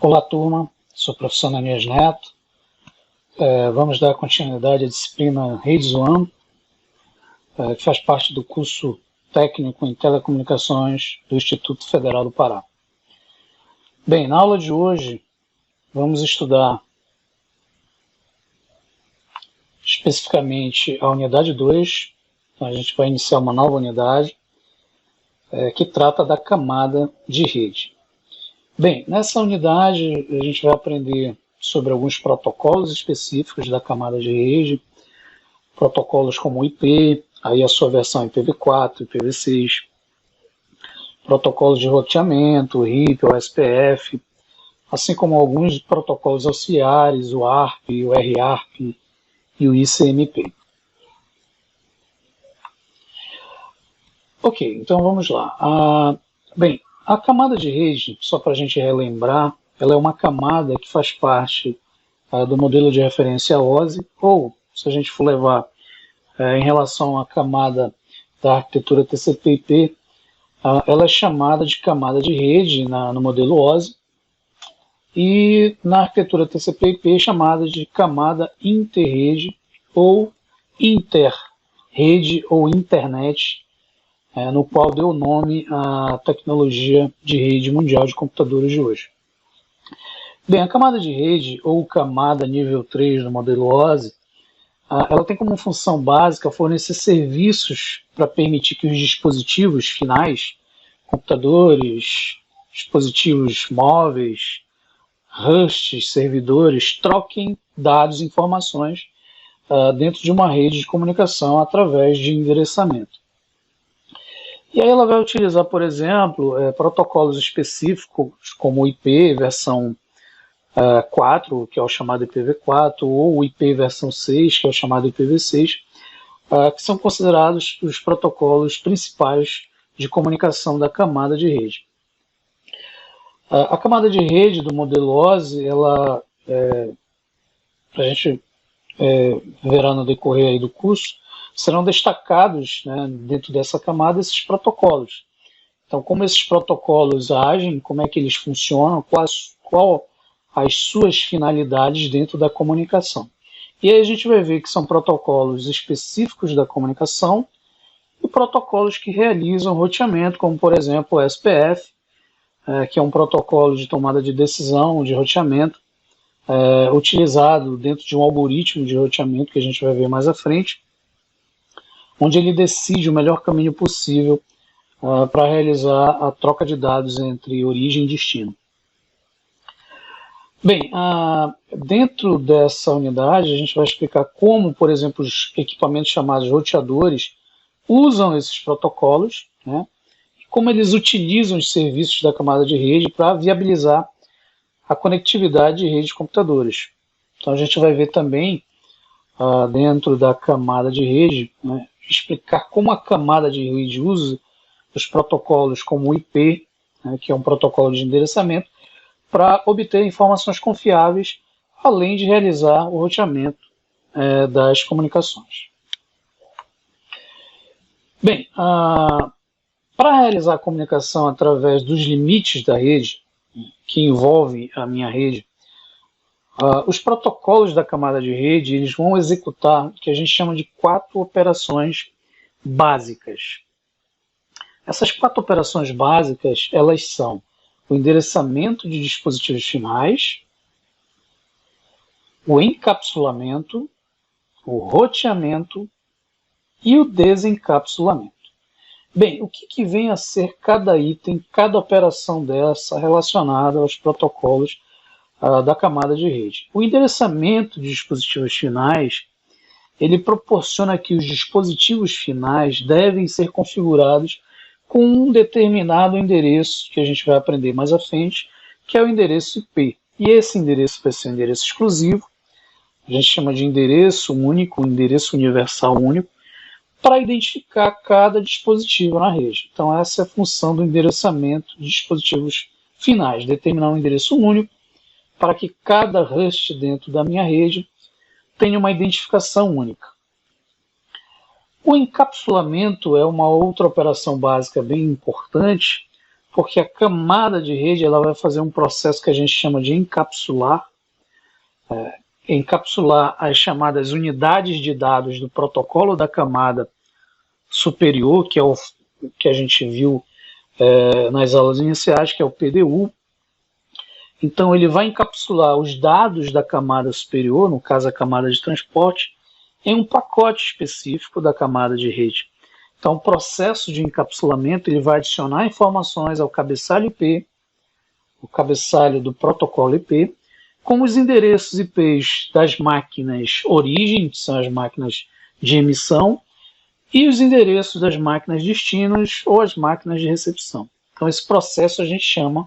Olá, turma. Sou o professor Ananias Neto. Vamos dar continuidade à disciplina Redes WAN, que faz parte do curso técnico em telecomunicações do Instituto Federal do Pará. Bem, na aula de hoje vamos estudar especificamente a unidade 2. Então, a gente vai iniciar uma nova unidade que trata da camada de rede. Bem, nessa unidade a gente vai aprender sobre alguns protocolos específicos da camada de rede, protocolos como o IP, aí a sua versão IPv4, IPv6, protocolos de roteamento, o RIP, o SPF, assim como alguns protocolos auxiliares, o ARP, o RARP e o ICMP. Ok, então vamos lá. Bem, a camada de rede, só para a gente relembrar, ela é uma camada que faz parte do modelo de referência OSI, ou, se a gente for levar em relação à camada da arquitetura TCP/IP, ela é chamada de camada de rede no modelo OSI, e na arquitetura TCP/IP é chamada de camada interrede, ou interrede ou internet, no qual deu nome à tecnologia de rede mundial de computadores de hoje. Bem, a camada de rede, ou camada nível 3 do modelo OSI, ela tem como função básica fornecer serviços para permitir que os dispositivos finais, computadores, dispositivos móveis, hosts, servidores, troquem dados e informações dentro de uma rede de comunicação através de endereçamento. E aí ela vai utilizar, por exemplo, protocolos específicos como o IP versão 4, que é o chamado IPv4, ou o IP versão 6, que é o chamado IPv6, que são considerados os protocolos principais de comunicação da camada de rede. A camada de rede do modelo OSI, ela, a gente verá no decorrer aí do curso, serão destacados, né, dentro dessa camada esses protocolos. Então, como esses protocolos agem, como é que eles funcionam, qual as suas finalidades dentro da comunicação. E aí a gente vai ver que são protocolos específicos da comunicação e protocolos que realizam roteamento, como por exemplo o SPF, que é um protocolo de tomada de decisão de roteamento, utilizado dentro de um algoritmo de roteamento que a gente vai ver mais à frente, onde ele decide o melhor caminho possível para realizar a troca de dados entre origem e destino. Bem, dentro dessa unidade a gente vai explicar como, por exemplo, os equipamentos chamados roteadores usam esses protocolos, né, e como eles utilizam os serviços da camada de rede para viabilizar a conectividade de rede de computadores. Então a gente vai ver também, dentro da camada de rede, né, explicar como a camada de rede usa os protocolos como o IP, né, que é um protocolo de endereçamento, para obter informações confiáveis, além de realizar o roteamento das comunicações. Bem, para realizar a comunicação através dos limites da rede, que envolve a minha rede, os protocolos da camada de rede eles vão executar o que a gente chama de 4 operações básicas. Essas 4 operações básicas, elas são o endereçamento de dispositivos finais, o encapsulamento, o roteamento e o desencapsulamento. Bem, o que vem a ser cada item, cada operação dessa relacionada aos protocolos da camada de rede? O endereçamento de dispositivos finais, ele proporciona que os dispositivos finais devem ser configurados com um determinado endereço, que a gente vai aprender mais à frente, que é o endereço IP. E esse endereço vai ser um endereço exclusivo, a gente chama de endereço único, endereço universal único, para identificar cada dispositivo na rede. Então essa é a função do endereçamento de dispositivos finais, determinar um endereço único para que cada host dentro da minha rede tenha uma identificação única. O encapsulamento é uma outra operação básica bem importante, porque a camada de rede ela vai fazer um processo que a gente chama de encapsular, encapsular as chamadas unidades de dados do protocolo da camada superior, que é o que a gente viu nas aulas iniciais, que é o PDU. Então ele vai encapsular os dados da camada superior, no caso a camada de transporte, em um pacote específico da camada de rede. Então o processo de encapsulamento ele vai adicionar informações ao cabeçalho IP, o cabeçalho do protocolo IP, com os endereços IPs das máquinas origem, que são as máquinas de emissão, e os endereços das máquinas destinos ou as máquinas de recepção. Então esse processo a gente chama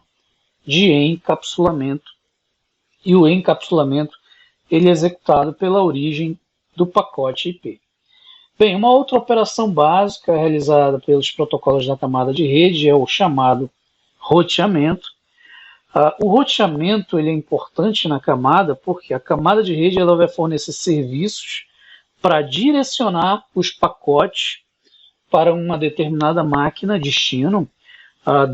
de encapsulamento, e o encapsulamento ele é executado pela origem do pacote IP. Bem, uma outra operação básica realizada pelos protocolos da camada de rede é o chamado roteamento. O roteamento ele é importante na camada porque a camada de rede ela vai fornecer serviços para direcionar os pacotes para uma determinada máquina destino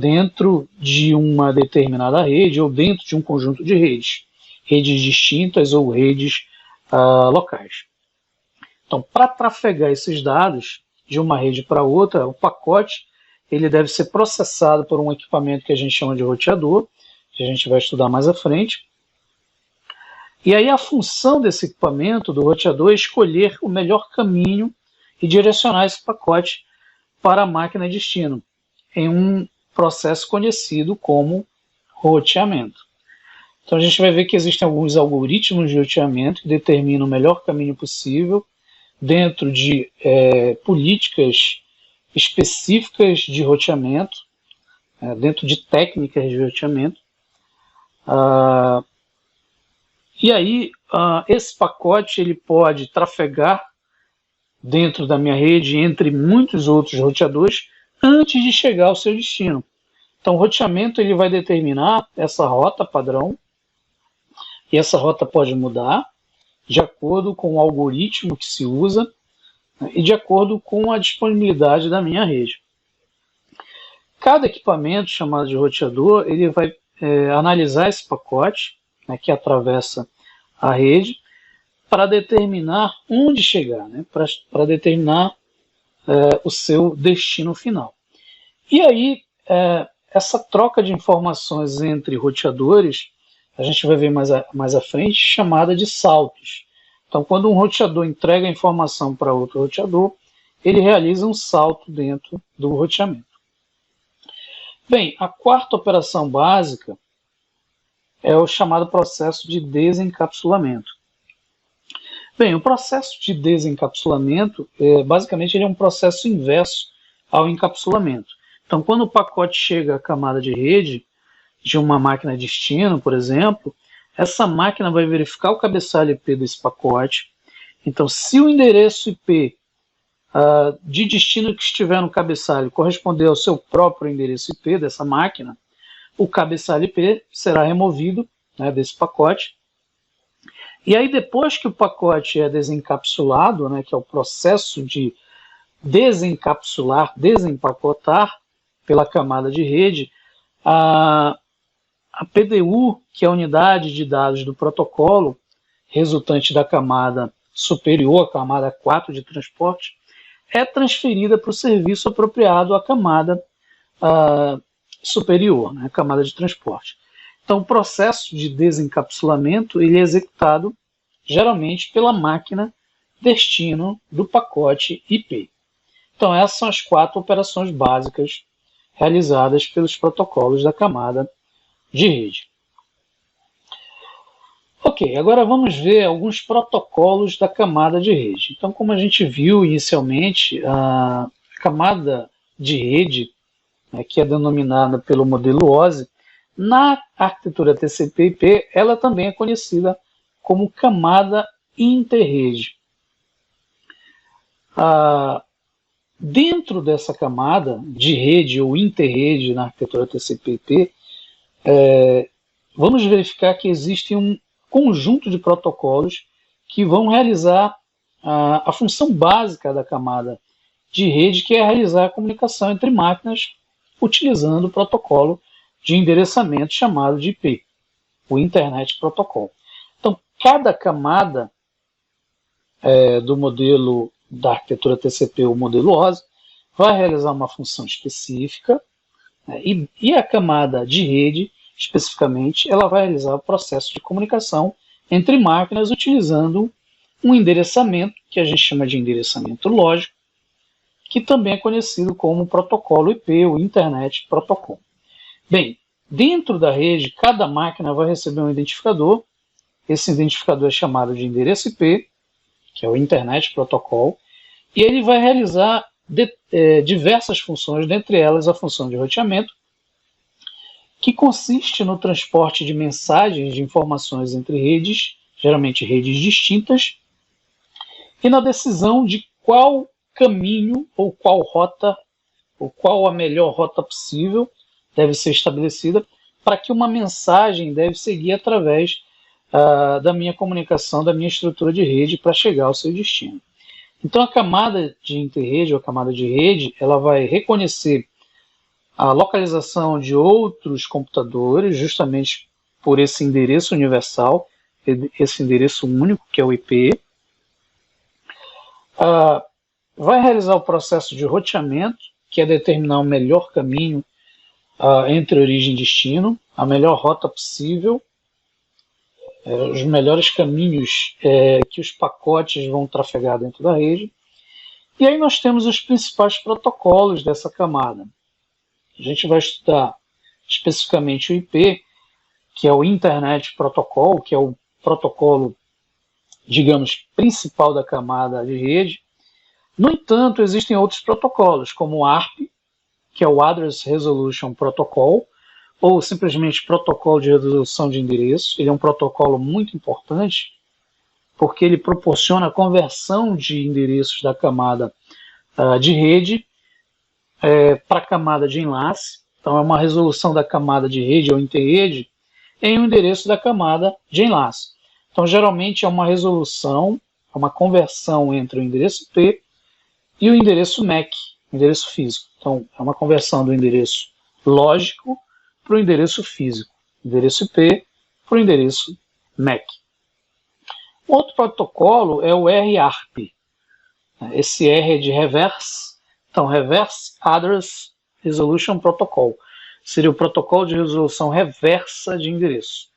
dentro de uma determinada rede ou dentro de um conjunto de redes, redes distintas ou redes locais. Então, para trafegar esses dados de uma rede para outra, o pacote ele deve ser processado por um equipamento que a gente chama de roteador, que a gente vai estudar mais à frente. E aí a função desse equipamento, do roteador, é escolher o melhor caminho e direcionar esse pacote para a máquina destino, em um processo conhecido como roteamento. Então a gente vai ver que existem alguns algoritmos de roteamento que determinam o melhor caminho possível dentro de políticas específicas de roteamento, dentro de técnicas de roteamento. E aí esse pacote ele pode trafegar dentro da minha rede entre muitos outros roteadores antes de chegar ao seu destino. Então o roteamento ele vai determinar essa rota padrão, e essa rota pode mudar de acordo com o algoritmo que se usa e de acordo com a disponibilidade da minha rede. Cada equipamento chamado de roteador ele vai analisar esse pacote que atravessa a rede para determinar onde chegar, para determinar o seu destino final. E aí, essa troca de informações entre roteadores, a gente vai ver mais à frente, chamada de saltos. Então, quando um roteador entrega a informação para outro roteador, ele realiza um salto dentro do roteamento. Bem, a quarta operação básica é o chamado processo de desencapsulamento. Bem, o processo de desencapsulamento, basicamente, ele é um processo inverso ao encapsulamento. Então, quando o pacote chega à camada de rede de uma máquina destino, por exemplo, essa máquina vai verificar o cabeçalho IP desse pacote. Então, se o endereço IP de destino que estiver no cabeçalho corresponder ao seu próprio endereço IP dessa máquina, o cabeçalho IP será removido desse pacote. E aí, depois que o pacote é desencapsulado, que é o processo de desencapsular, desempacotar pela camada de rede, a PDU, que é a unidade de dados do protocolo, resultante da camada superior, a camada 4 de transporte, é transferida para o serviço apropriado à camada superior, a camada de transporte. Então, o processo de desencapsulamento ele é executado geralmente pela máquina destino do pacote IP. Então, essas são as 4 operações básicas realizadas pelos protocolos da camada de rede. Ok, agora vamos ver alguns protocolos da camada de rede. Então, como a gente viu inicialmente, a camada de rede, que é denominada pelo modelo OSI, na arquitetura TCP/IP, ela também é conhecida como camada interrede. Dentro dessa camada de rede ou interrede na arquitetura TCP/IP, vamos verificar que existe um conjunto de protocolos que vão realizar a função básica da camada de rede, que é realizar a comunicação entre máquinas utilizando o protocolo de endereçamento chamado de IP, o Internet Protocol. Então, cada camada do modelo da arquitetura TCP, o modelo OSI, vai realizar uma função específica, né, e a camada de rede, especificamente, ela vai realizar o processo de comunicação entre máquinas utilizando um endereçamento, que a gente chama de endereçamento lógico, que também é conhecido como protocolo IP, o Internet Protocol. Bem, dentro da rede, cada máquina vai receber um identificador. Esse identificador é chamado de endereço IP, que é o Internet Protocol, e ele vai realizar diversas funções, dentre elas a função de roteamento, que consiste no transporte de mensagens de informações entre redes, geralmente redes distintas, e na decisão de qual caminho ou qual rota, ou qual a melhor rota possível deve ser estabelecida para que uma mensagem deve seguir através da minha comunicação, da minha estrutura de rede para chegar ao seu destino. Então a camada de interrede ou a camada de rede, ela vai reconhecer a localização de outros computadores justamente por esse endereço universal, esse endereço único que é o IP. Vai realizar o processo de roteamento, que é determinar o melhor caminho entre origem e destino, a melhor rota possível, os melhores caminhos que os pacotes vão trafegar dentro da rede. E aí nós temos os principais protocolos dessa camada. A gente vai estudar especificamente o IP, que é o Internet Protocol, que é o protocolo, digamos, principal da camada de rede. No entanto, existem outros protocolos, como o ARP, que é o Address Resolution Protocol, ou simplesmente Protocolo de Resolução de Endereço. Ele é um protocolo muito importante, porque ele proporciona a conversão de endereços da camada de rede para a camada de enlace. Então, é uma resolução da camada de rede ou interrede em um endereço da camada de enlace. Então, geralmente é uma resolução, é uma conversão entre o endereço IP e o endereço MAC, endereço físico. Então, é uma conversão do endereço lógico para o endereço físico, endereço IP para o endereço MAC. Outro protocolo é o RARP. Esse R é de Reverse, então Reverse Address Resolution Protocol. Seria o protocolo de resolução reversa de endereço.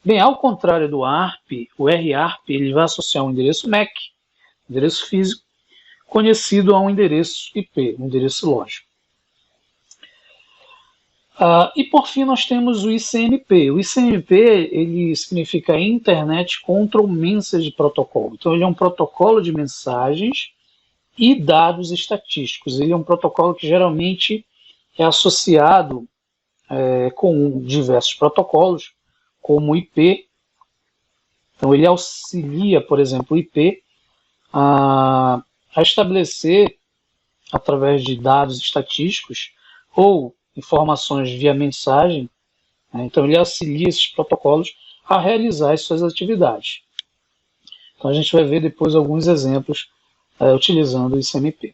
Bem, ao contrário do ARP, o RARP ele vai associar um endereço MAC, endereço físico, conhecido a um endereço IP, um endereço lógico. E por fim nós temos o ICMP. O ICMP ele significa Internet Control Message Protocol. Então ele é um protocolo de mensagens e dados estatísticos. Ele é um protocolo que geralmente é associado com diversos protocolos, como o IP. Então ele auxilia, por exemplo, o IP a estabelecer, através de dados estatísticos ou informações via mensagem, né? Então ele auxilia esses protocolos a realizar as suas atividades. Então a gente vai ver depois alguns exemplos utilizando o ICMP.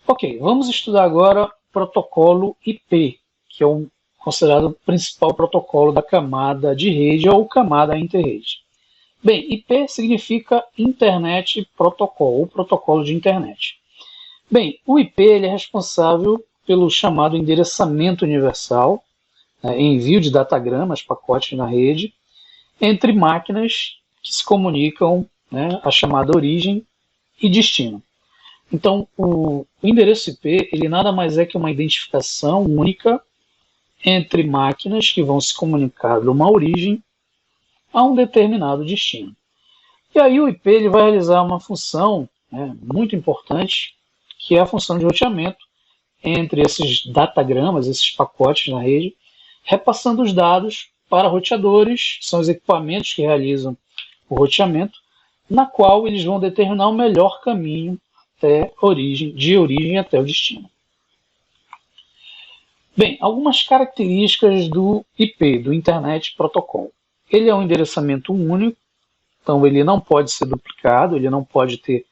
Ok, vamos estudar agora o protocolo IP, que é considerado o principal protocolo da camada de rede ou camada interrede. Bem, IP significa Internet Protocol, ou protocolo de internet. Bem, o IP ele é responsável pelo chamado endereçamento universal, envio de datagramas, pacotes na rede, entre máquinas que se comunicam, a chamada origem e destino. Então, o endereço IP ele nada mais é que uma identificação única entre máquinas que vão se comunicar de uma origem a um determinado destino. E aí o IP ele vai realizar uma função muito importante, que é a função de roteamento entre esses datagramas, esses pacotes na rede, repassando os dados para roteadores, que são os equipamentos que realizam o roteamento, na qual eles vão determinar o melhor caminho de origem até o destino. Bem, algumas características do IP, do Internet Protocol. Ele é um endereçamento único, então ele não pode ser duplicado, ele não pode ter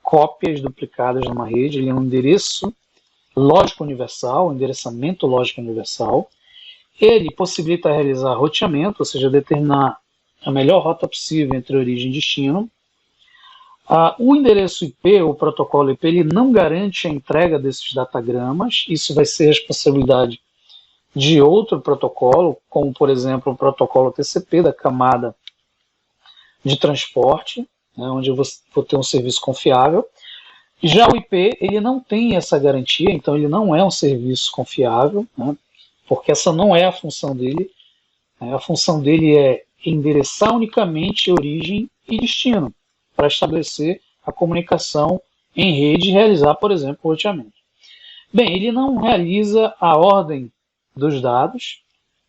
cópias duplicadas numa rede, ele é um endereço lógico universal, endereçamento lógico universal. Ele possibilita realizar roteamento, ou seja, determinar a melhor rota possível entre origem e destino. O endereço IP, o protocolo IP, ele não garante a entrega desses datagramas. Isso vai ser responsabilidade de outro protocolo, como, por exemplo, o protocolo TCP da camada de transporte, né, onde eu vou ter um serviço confiável. Já o IP, ele não tem essa garantia, então ele não é um serviço confiável, né, porque essa não é a função dele. A função dele é endereçar unicamente origem e destino, para estabelecer a comunicação em rede e realizar, por exemplo, o roteamento. Bem, ele não realiza a ordem dos dados,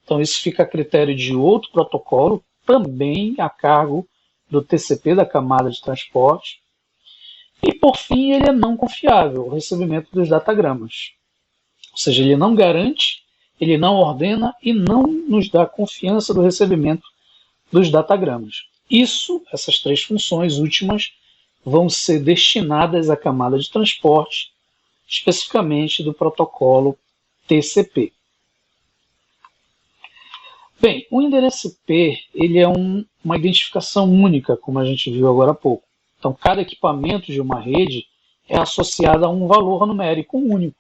então isso fica a critério de outro protocolo, também a cargo do TCP, da camada de transporte. E, por fim, ele é não confiável, o recebimento dos datagramas. Ou seja, ele não garante, ele não ordena e não nos dá confiança do recebimento dos datagramas. Essas três funções últimas, vão ser destinadas à camada de transporte, especificamente do protocolo TCP. Bem, o endereço IP ele é uma identificação única, como a gente viu agora há pouco. Então, cada equipamento de uma rede é associado a um valor numérico único.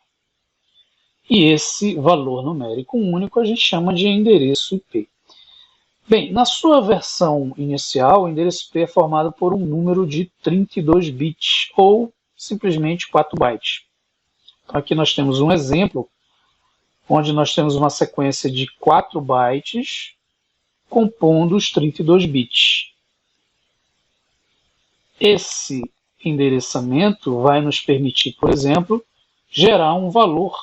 E esse valor numérico único a gente chama de endereço IP. Bem, na sua versão inicial, o endereço IP é formado por um número de 32 bits, ou simplesmente 4 bytes. Então, aqui nós temos um exemplo, onde nós temos uma sequência de 4 bytes compondo os 32 bits. Esse endereçamento vai nos permitir, por exemplo, gerar um valor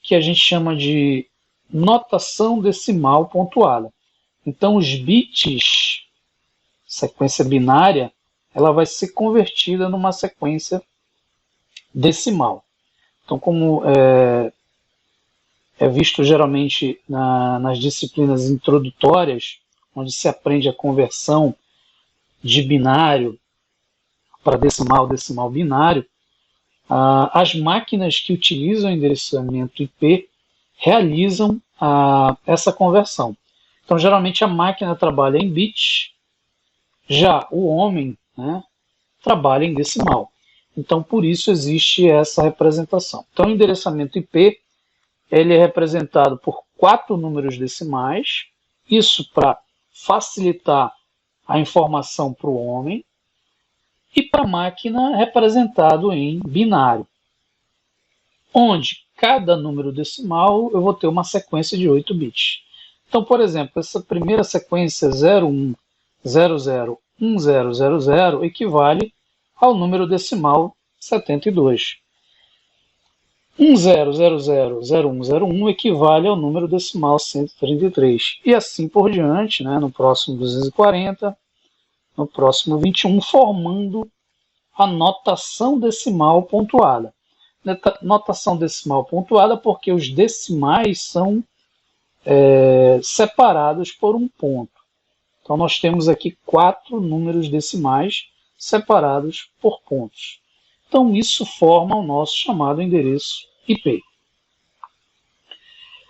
que a gente chama de notação decimal pontuada. Então, os bits, sequência binária, ela vai ser convertida numa sequência decimal. Então, como é visto geralmente nas disciplinas introdutórias, onde se aprende a conversão de binário para decimal, decimal binário, as máquinas que utilizam o endereçamento IP realizam essa conversão. Então, geralmente a máquina trabalha em bits, já o homem, né, trabalha em decimal. Então, por isso existe essa representação. Então, o endereçamento IP ele é representado por 4 números decimais, isso para facilitar a informação para o homem, e para a máquina representado em binário, onde cada número decimal eu vou ter uma sequência de 8 bits. Então, por exemplo, essa primeira sequência 01001000 equivale ao número decimal 72. 10000101 equivale ao número decimal 133. E assim por diante, né, no próximo 240, no próximo 21, formando a notação decimal pontuada. Notação decimal pontuada porque os decimais são separados por um ponto. Então, nós temos aqui 4 números decimais separados por pontos. Então, isso forma o nosso chamado endereço IP.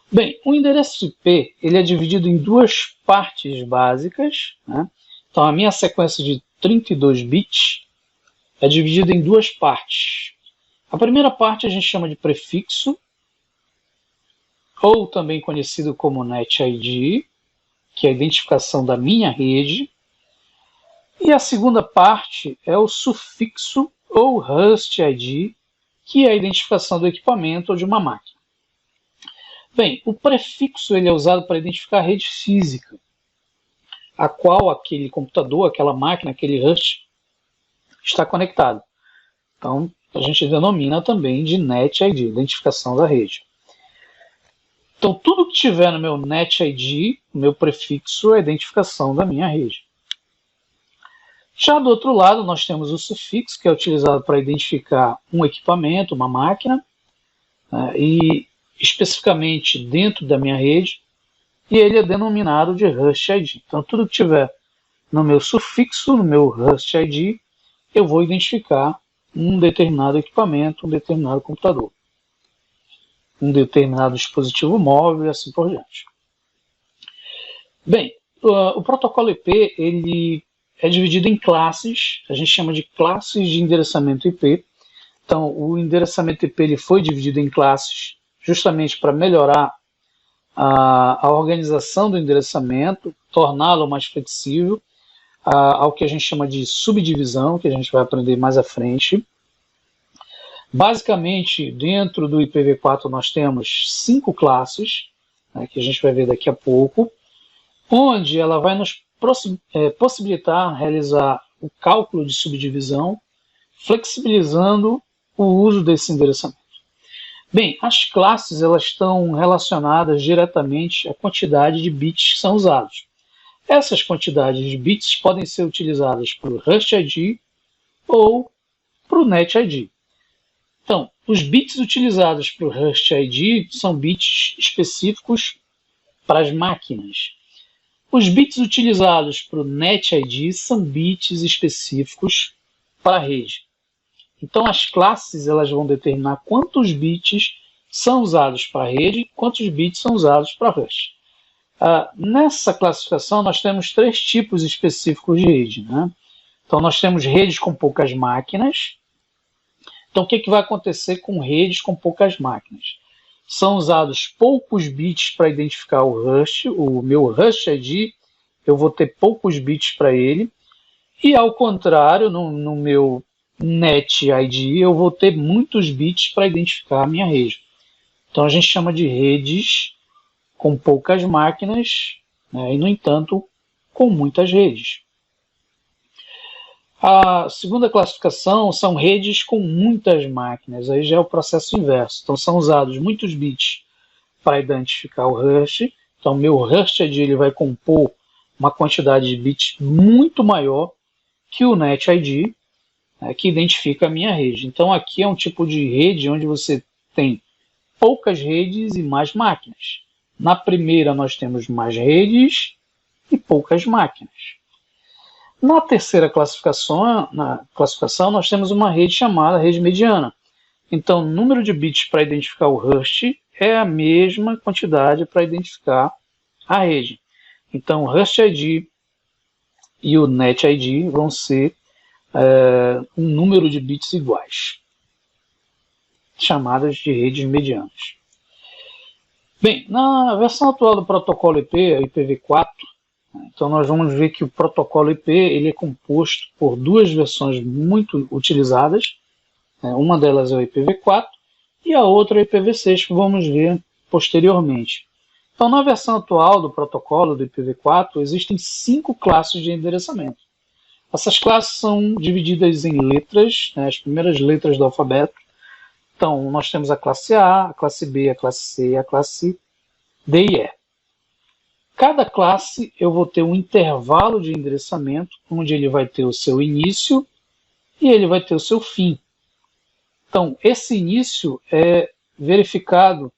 Bem, o endereço IP ele é dividido em 2 partes básicas, né? Então, a minha sequência de 32 bits é dividida em 2 partes. A primeira parte a gente chama de prefixo, ou também conhecido como NetID, que é a identificação da minha rede. E a segunda parte é o sufixo, ou host ID, que é a identificação do equipamento ou de uma máquina. Bem, o prefixo ele é usado para identificar a rede física, a qual aquele computador, aquela máquina, aquele host está conectado. Então, a gente denomina também de NetID, identificação da rede. Então, tudo que tiver no meu NetID, o meu prefixo, é a identificação da minha rede. Já do outro lado, nós temos o sufixo, que é utilizado para identificar um equipamento, uma máquina, e especificamente dentro da minha rede, e ele é denominado de host ID. Então, tudo que tiver no meu sufixo, no meu host ID, eu vou identificar um determinado equipamento, um determinado computador. um determinado dispositivo móvel e assim por diante. Bem, o protocolo IP ele é dividido em classes, a gente chama de classes de endereçamento IP. Então, o endereçamento IP ele foi dividido em classes justamente para melhorar a organização do endereçamento, torná-lo mais flexível, ao que a gente chama de subdivisão, que a gente vai aprender mais à frente. Basicamente, dentro do IPv4 nós temos 5 classes, né, que a gente vai ver daqui a pouco, onde ela vai nos possibilitar realizar o cálculo de subdivisão, flexibilizando o uso desse endereçamento. Bem, as classes elas estão relacionadas diretamente à quantidade de bits que são usados. Essas quantidades de bits podem ser utilizadas para o Rust ID ou para o Net ID. Então, os bits utilizados para o Rust ID são bits específicos para as máquinas. Os bits utilizados para o Net ID são bits específicos para a rede. Então, as classes elas vão determinar quantos bits são usados para a rede e quantos bits são usados para Rust. Nessa classificação, nós temos 3 tipos específicos de rede, né? Então, nós temos redes com poucas máquinas. Então, o que vai acontecer com redes com poucas máquinas? São usados poucos bits para identificar o Rust, o meu Rust ID, eu vou ter poucos bits para ele, e ao contrário, no meu Net ID, eu vou ter muitos bits para identificar a minha rede. Então, a gente chama de redes com poucas máquinas, né, e, no entanto, com muitas redes. A segunda classificação são redes com muitas máquinas, aí já é o processo inverso. Então, são usados muitos bits para identificar o Rust. Então, meu Rust ID ele vai compor uma quantidade de bits muito maior que o Net ID, que identifica a minha rede. Então, aqui é um tipo de rede onde você tem poucas redes e mais máquinas. Na primeira, nós temos mais redes e poucas máquinas. Na terceira classificação, nós temos uma rede chamada rede mediana. Então, o número de bits para identificar o Rust é a mesma quantidade para identificar a rede. Então, o Rust ID e o Net ID vão ser um número de bits iguais, chamadas de redes medianas. Bem, na versão atual do protocolo IP, IPv4, então nós vamos ver que o protocolo IP ele é composto por 2 versões muito utilizadas. Uma delas é o IPv4 e a outra é o IPv6, que vamos ver posteriormente. Então, na versão atual do protocolo do IPv4, existem 5 classes de endereçamento. Essas classes são divididas em letras, as primeiras letras do alfabeto. Então, nós temos a classe A, a classe B, a classe C, a classe D e E. Cada classe eu vou ter um intervalo de endereçamento, onde ele vai ter o seu início e ele vai ter o seu fim. Então, esse início é verificado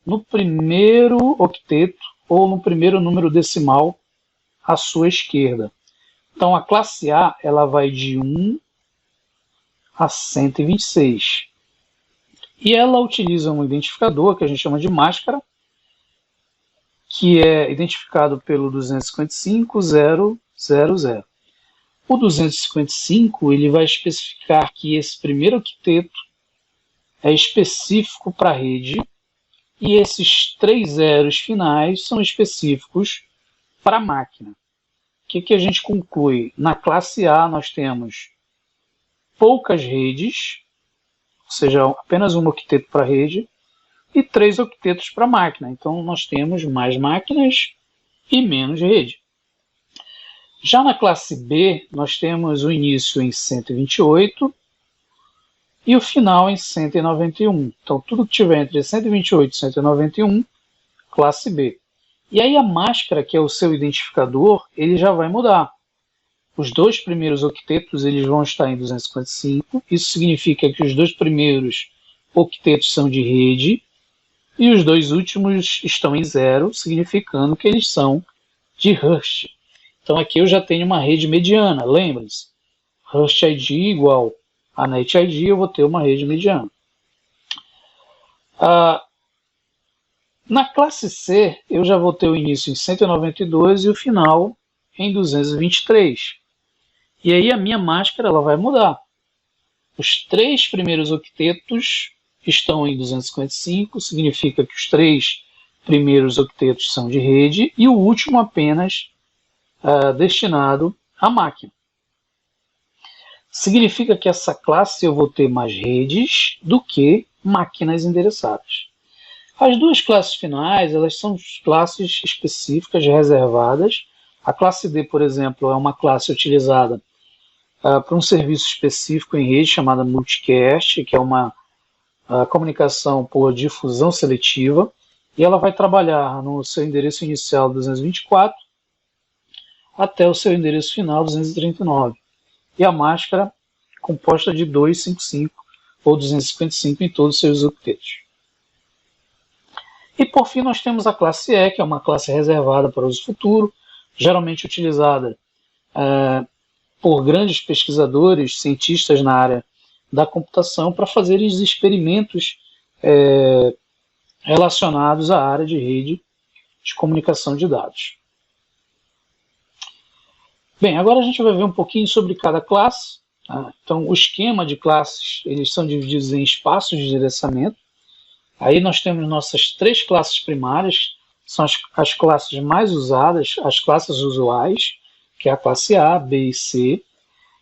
no primeiro octeto ou no primeiro número decimal à sua esquerda. Então, a classe A ela vai de 1 a 126. E ela utiliza um identificador que a gente chama de máscara, que é identificado pelo 255.0.0.0. O 255 ele vai especificar que esse primeiro octeto é específico para a rede e esses 3 zeros finais são específicos para a máquina. O que a gente conclui? Na classe A nós temos poucas redes, ou seja, apenas um octeto para a rede, e 3 octetos para a máquina. Então, nós temos mais máquinas e menos rede. Já na classe B, nós temos o início em 128 e o final em 191. Então, tudo que tiver entre 128 e 191, classe B. E aí a máscara, que é o seu identificador, ele já vai mudar. Os 2 primeiros octetos eles vão estar em 255. Isso significa que os 2 primeiros octetos são de rede e os 2 últimos estão em 0, significando que eles são de Rust. Então aqui eu já tenho uma rede mediana, lembre-se. Rust ID igual a Net ID, eu vou ter uma rede mediana. Na classe C, eu já vou ter o início em 192 e o final em 223. E aí a minha máscara ela vai mudar. Os 3 primeiros octetos estão em 255, significa que os 3 primeiros octetos são de rede e o último apenas destinado à máquina. Significa que essa classe eu vou ter mais redes do que máquinas endereçadas. As duas classes finais, elas são classes específicas reservadas. A classe D, por exemplo, é uma classe utilizada para um serviço específico em rede chamada multicast, que é uma comunicação por difusão seletiva, e ela vai trabalhar no seu endereço inicial 224 até o seu endereço final 239. E a máscara composta de 255 ou 255 em todos os seus octetos. E por fim nós temos a classe E, que é uma classe reservada para uso futuro, geralmente utilizada por grandes pesquisadores, cientistas na área da computação, para fazerem experimentos relacionados à área de rede de comunicação de dados. Bem, agora a gente vai ver um pouquinho sobre cada classe. Tá? Então, o esquema de classes, eles são divididos em espaços de endereçamento. Aí nós temos nossas 3 classes primárias, são as classes mais usadas, as classes usuais, que é a classe A, B e C,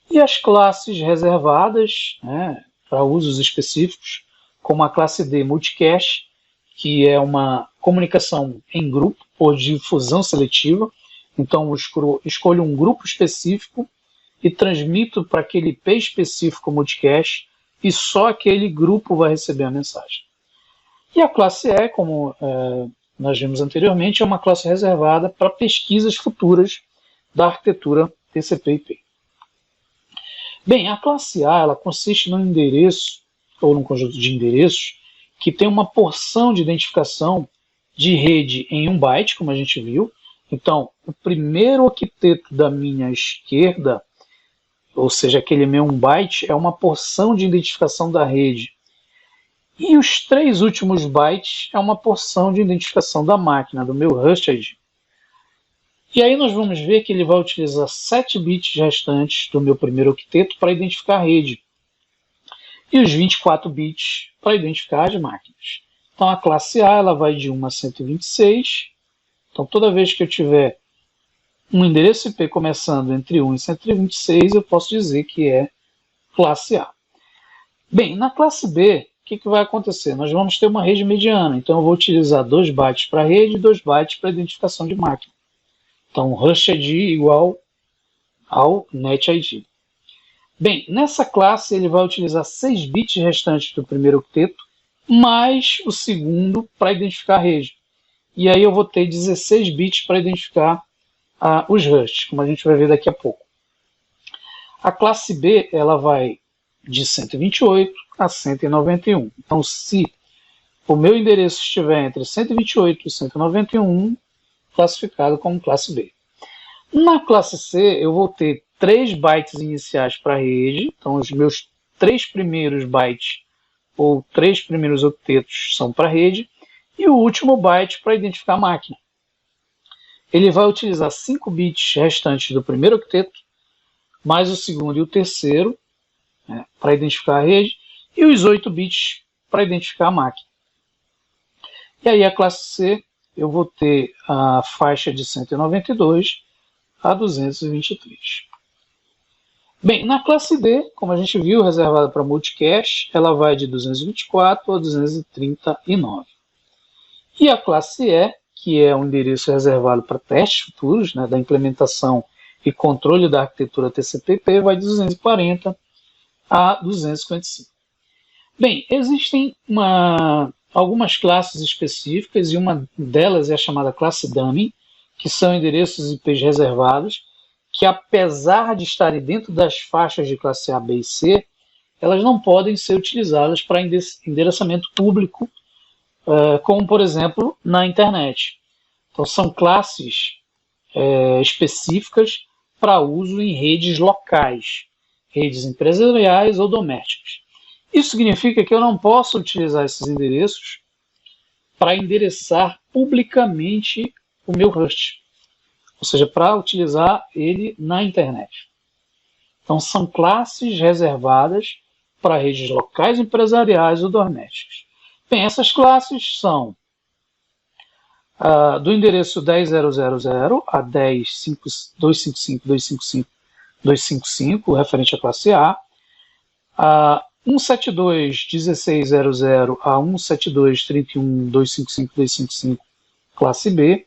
e as classes reservadas, né, para usos específicos, como a classe D multicast, que é uma comunicação em grupo por difusão seletiva. Então, eu escolho um grupo específico e transmito para aquele IP específico multicast e só aquele grupo vai receber a mensagem. E a classe E, como nós vimos anteriormente, é uma classe reservada para pesquisas futuras da arquitetura TCP/IP. Bem, a classe A ela consiste num endereço, ou num conjunto de endereços, que tem uma porção de identificação de rede em 1 byte, como a gente viu. Então, o primeiro octeto da minha esquerda, ou seja, aquele meu 1 byte, é uma porção de identificação da rede. E os 3 últimos bytes é uma porção de identificação da máquina, do meu host ID. E aí nós vamos ver que ele vai utilizar 7 bits restantes do meu primeiro octeto para identificar a rede. E os 24 bits para identificar as máquinas. Então a classe A ela vai de 1 a 126. Então toda vez que eu tiver um endereço IP começando entre 1 e 126, eu posso dizer que é classe A. Bem, na classe B, o que vai acontecer? Nós vamos ter uma rede mediana. Então eu vou utilizar 2 bytes para rede e 2 bytes para identificação de máquina. Então, host ID igual ao net ID. Bem, nessa classe ele vai utilizar 6 bits restantes do primeiro octeto, mais o segundo para identificar a rede. E aí eu vou ter 16 bits para identificar os hosts, como a gente vai ver daqui a pouco. A classe B ela vai de 128 a 191. Então, se o meu endereço estiver entre 128 e 191, classificado como classe B. Na classe C, eu vou ter 3 bytes iniciais para a rede, então os meus 3 primeiros bytes ou 3 primeiros octetos são para a rede, e o último byte para identificar a máquina. Ele vai utilizar 5 bits restantes do primeiro octeto, mais o segundo e o terceiro, para identificar a rede, e os 8 bits para identificar a máquina. E aí a classe C, eu vou ter a faixa de 192 a 223. Bem, na classe D, como a gente viu, reservada para multicast, ela vai de 224 a 239. E a classe E, que é um endereço reservado para testes futuros, da implementação e controle da arquitetura TCP/IP, vai de 240 a 255. Bem, existem algumas classes específicas, e uma delas é a chamada classe dummy, que são endereços IPs reservados, que apesar de estarem dentro das faixas de classe A, B e C, elas não podem ser utilizadas para endereçamento público, como por exemplo na internet. Então são classes específicas para uso em redes locais, redes empresariais ou domésticas. Isso significa que eu não posso utilizar esses endereços para endereçar publicamente o meu host, ou seja, para utilizar ele na internet. Então, são classes reservadas para redes locais, empresariais ou domésticas. Bem, essas classes são do endereço 10.0.0.0 a 10.255.255.255, referente à classe A, 172.16.00 a 172.31.255.255, classe B,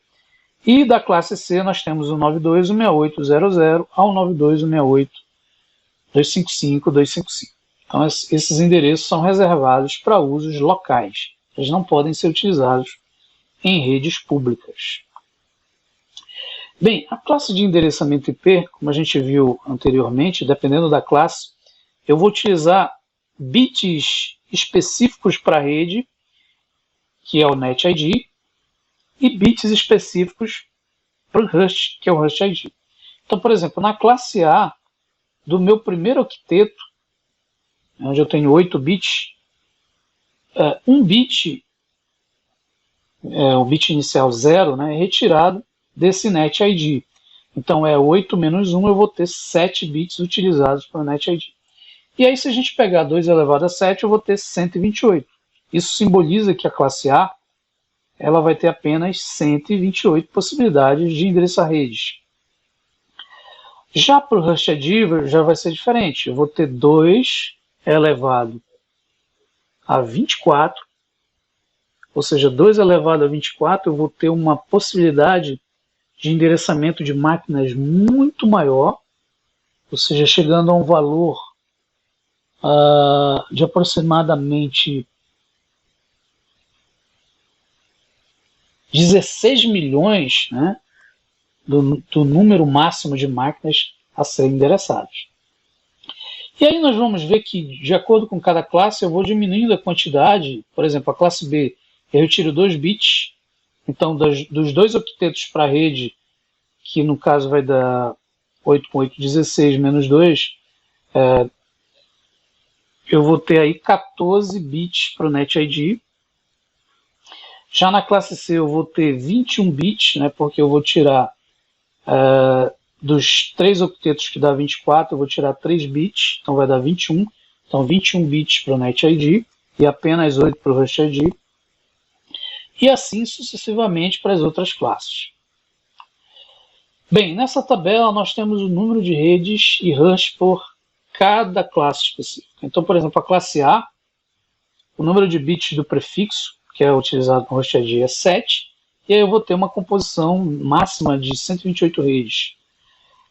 e da classe C nós temos o 92.168.00 ao 92.168.255.255. Então esses endereços são reservados para usos locais. Eles não podem ser utilizados em redes públicas. Bem, a classe de endereçamento IP, como a gente viu anteriormente, dependendo da classe, eu vou utilizar bits específicos para a rede, que é o NetID, e bits específicos para o host, que é o HostID. Então, por exemplo, na classe A, do meu primeiro octeto, onde eu tenho 8 bits, um bit, o bit inicial 0, né, é retirado desse NetID. Então, 8 menos 1, eu vou ter 7 bits utilizados para o NetID. E aí, se a gente pegar 2 elevado a 7, eu vou ter 128. Isso simboliza que a classe A ela vai ter apenas 128 possibilidades de endereçar redes. Já para o HostID já vai ser diferente. Eu vou ter 2 elevado a 24, ou seja, 2 elevado a 24, eu vou ter uma possibilidade de endereçamento de máquinas muito maior, ou seja, chegando a um valor de aproximadamente 16 milhões, né, do número máximo de máquinas a serem endereçadas. E aí nós vamos ver que, de acordo com cada classe, eu vou diminuindo a quantidade. Por exemplo, a classe B, eu retiro 2 bits. Então, dos 2 octetos para a rede, que no caso vai dar 8 com 8, 16 menos 2, eu vou ter aí 14 bits para o NetID. Já na classe C eu vou ter 21 bits, né, porque eu vou tirar dos 3 octetos que dá 24, eu vou tirar 3 bits, então vai dar 21. Então 21 bits para o NetID e apenas 8 para o HostID. E assim sucessivamente para as outras classes. Bem, nessa tabela nós temos o número de redes e hosts por cada classe específica. Então, por exemplo, a classe A, o número de bits do prefixo que é utilizado no HostID é 7, e aí eu vou ter uma composição máxima de 128 redes.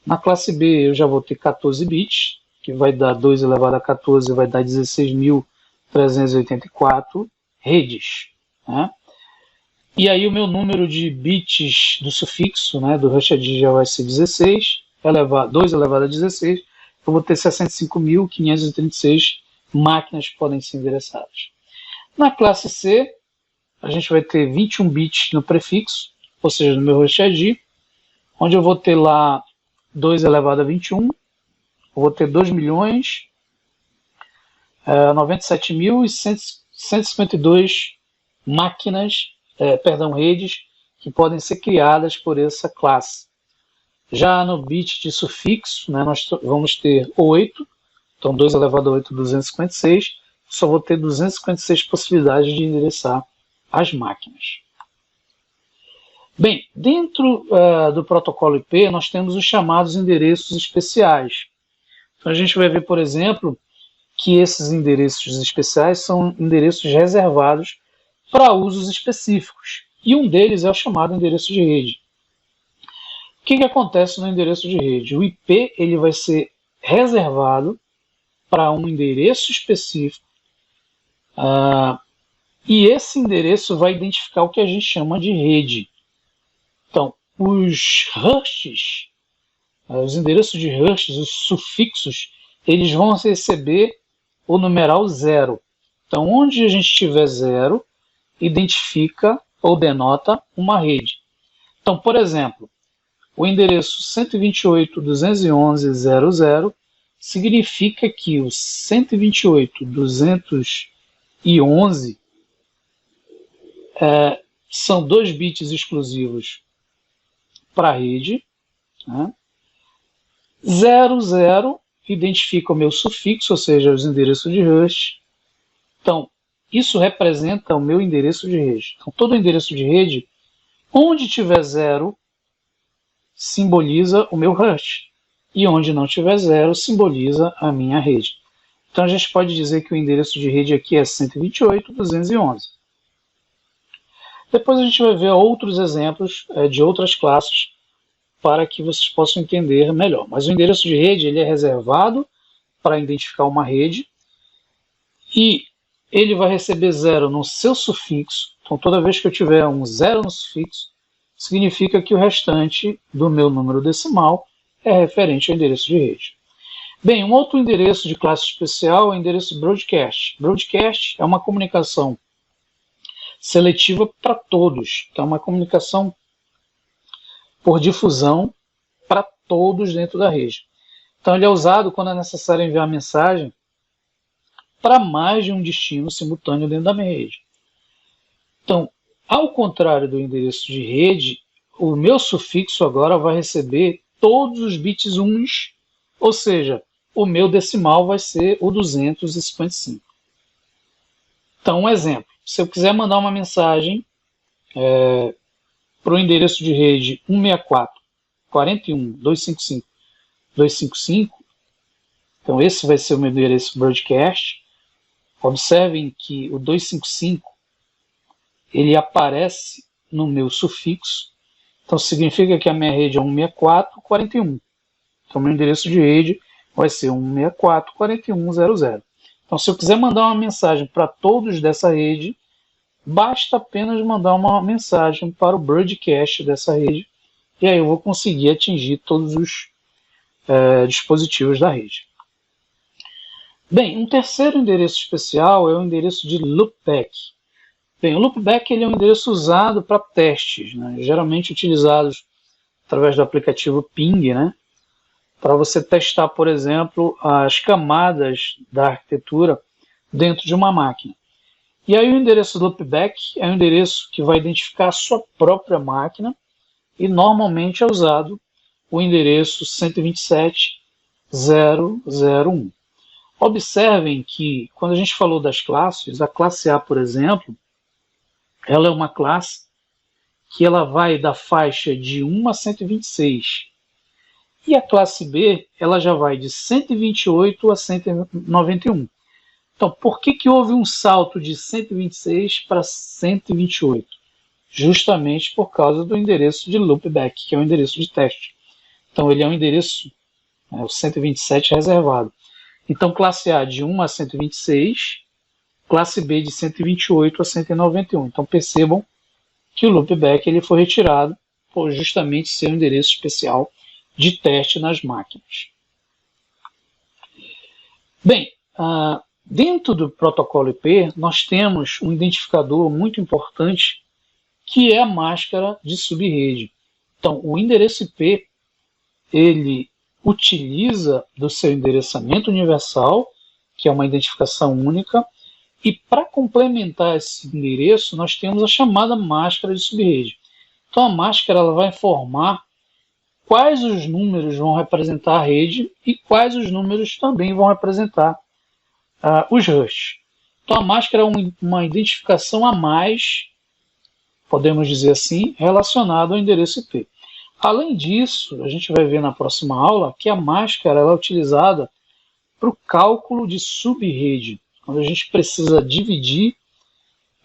Na classe B eu já vou ter 14 bits, que vai dar 2 elevado a 14, vai dar 16.384 redes. Né? E aí o meu número de bits do sufixo, né, do HostID já vai ser 16, 2 elevado a 16, eu vou ter 65.536 máquinas que podem ser endereçadas. Na classe C, a gente vai ter 21 bits no prefixo, ou seja, no meu HostID, onde eu vou ter lá 2 elevado a 21, eu vou ter 2.097.152 máquinas, redes, que podem ser criadas por essa classe. Já no bit de sufixo, né, nós vamos ter 8, então 2 elevado a 8, 256, só vou ter 256 possibilidades de endereçar as máquinas. Bem, dentro do protocolo IP, nós temos os chamados endereços especiais. Então a gente vai ver, por exemplo, que esses endereços especiais são endereços reservados para usos específicos. E um deles é o chamado endereço de rede. O que acontece no endereço de rede? O IP ele vai ser reservado para um endereço específico, e esse endereço vai identificar o que a gente chama de rede. Então, os hosts, os endereços de hosts, os sufixos, eles vão receber o numeral 0. Então, onde a gente tiver 0, identifica ou denota uma rede. Então, por exemplo, o endereço 128.211.00 significa que o 128.211 são 2 bits exclusivos para a rede, né? 00 identifica o meu sufixo, ou seja, os endereços de hash. Então, isso representa o meu endereço de rede. Então, todo endereço de rede, onde tiver 0, simboliza o meu hash. E onde não tiver 0, simboliza a minha rede. Então, a gente pode dizer que o endereço de rede aqui é 128.211. Depois a gente vai ver outros exemplos de outras classes para que vocês possam entender melhor. Mas o endereço de rede ele é reservado para identificar uma rede e ele vai receber 0 no seu sufixo. Então, toda vez que eu tiver um 0 no sufixo, significa que o restante do meu número decimal é referente ao endereço de rede. Bem, um outro endereço de classe especial é o endereço broadcast. Broadcast é uma comunicação seletiva para todos. Então, é uma comunicação por difusão para todos dentro da rede. Então, ele é usado quando é necessário enviar mensagem para mais de um destino simultâneo dentro da minha rede. Então, ao contrário do endereço de rede, o meu sufixo agora vai receber todos os bits uns, ou seja, o meu decimal vai ser o 255. Então, um exemplo. Se eu quiser mandar uma mensagem para o endereço de rede 164.41.255.255, então esse vai ser o meu endereço broadcast. Observem que o 255 ele aparece no meu sufixo, então significa que a minha rede é 164.41. Então, meu endereço de rede vai ser 164.41.00. Então, se eu quiser mandar uma mensagem para todos dessa rede, basta apenas mandar uma mensagem para o broadcast dessa rede, e aí eu vou conseguir atingir todos os dispositivos da rede. Bem, um terceiro endereço especial é o endereço de loopback. Bem, o loopback ele é um endereço usado para testes, né, geralmente utilizados através do aplicativo Ping, né, para você testar, por exemplo, as camadas da arquitetura dentro de uma máquina. E aí o endereço loopback é um endereço que vai identificar a sua própria máquina e normalmente é usado o endereço 127.0.0.1. Observem que quando a gente falou das classes, a classe A, por exemplo, ela é uma classe que ela vai da faixa de 1 a 126. E a classe B, ela já vai de 128 a 191. Então, por que houve um salto de 126 para 128? Justamente por causa do endereço de loopback, que é o endereço de teste. Então, ele é um endereço, o 127 reservado. Então, classe A de 1 a 126, classe B de 128 a 191. Então, percebam que o loopback ele foi retirado por justamente ser um endereço especial de teste nas máquinas. Bem, dentro do protocolo IP, nós temos um identificador muito importante, que é a máscara de subrede. Então, o endereço IP, ele utiliza do seu endereçamento universal, que é uma identificação única, e para complementar esse endereço, nós temos a chamada máscara de subrede. Então, a máscara ela vai informar quais os números vão representar a rede e quais os números também vão representar os hashes. Então, a máscara é uma identificação a mais, podemos dizer assim, relacionada ao endereço IP. Além disso, a gente vai ver na próxima aula que a máscara ela é utilizada para o cálculo de subrede, quando a gente precisa dividir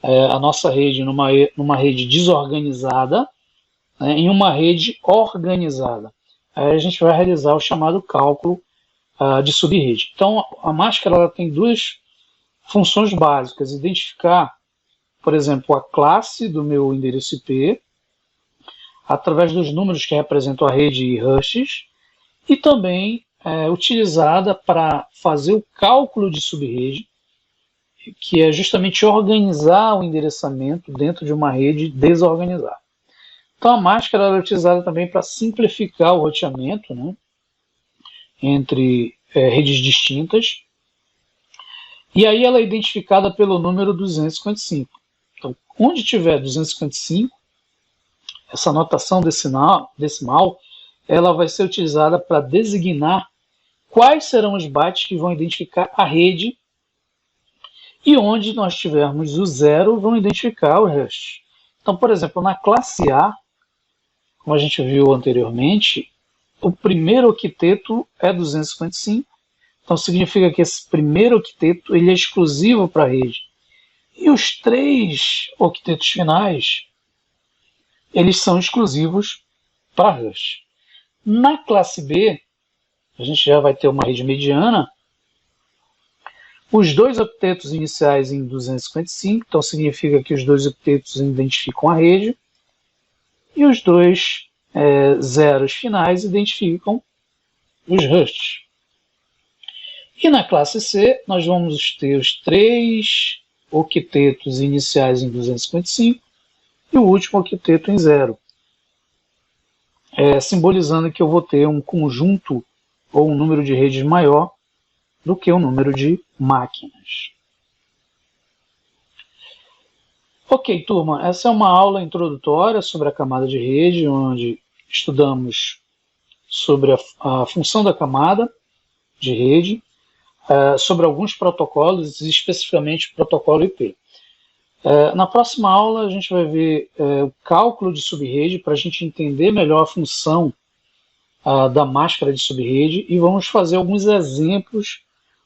a nossa rede numa rede desorganizada, em uma rede organizada. Aí a gente vai realizar o chamado cálculo de subrede. Então, a máscara ela tem duas funções básicas: identificar, por exemplo, a classe do meu endereço IP, através dos números que representam a rede e hashes, e também utilizada para fazer o cálculo de subrede, que é justamente organizar o endereçamento dentro de uma rede desorganizada. Então, a máscara é utilizada também para simplificar o roteamento, né, entre redes distintas. E aí ela é identificada pelo número 255. Então, Onde tiver 255, essa notação decimal, ela vai ser utilizada para designar quais serão os bytes que vão identificar a rede, e onde nós tivermos o 0, vão identificar o hash. Então, por exemplo, na classe A, como a gente viu anteriormente, o primeiro octeto é 255, então significa que esse primeiro octeto ele é exclusivo para a rede. E os 3 octetos finais, eles são exclusivos para a hash. Na classe B, a gente já vai ter uma rede mediana, os 2 octetos iniciais em 255, então significa que os 2 octetos identificam a rede, e os 2 zeros finais identificam os hashes. E na classe C, nós vamos ter os 3 octetos iniciais em 255 e o último octeto em 0, simbolizando que eu vou ter um conjunto ou um número de redes maior do que o número de máquinas. Ok, turma, essa é uma aula introdutória sobre a camada de rede, onde estudamos sobre a função da camada de rede, sobre alguns protocolos, especificamente o protocolo IP. Na próxima aula a gente vai ver o cálculo de subrede para a gente entender melhor a função da máscara de subrede e vamos fazer alguns exemplos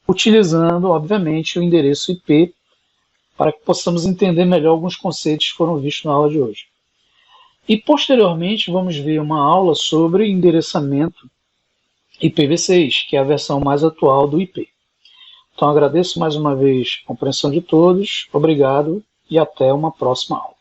utilizando, obviamente, o endereço IP para que possamos entender melhor alguns conceitos que foram vistos na aula de hoje. E posteriormente vamos ver uma aula sobre endereçamento IPv6, que é a versão mais atual do IP. Então agradeço mais uma vez a compreensão de todos, obrigado e até uma próxima aula.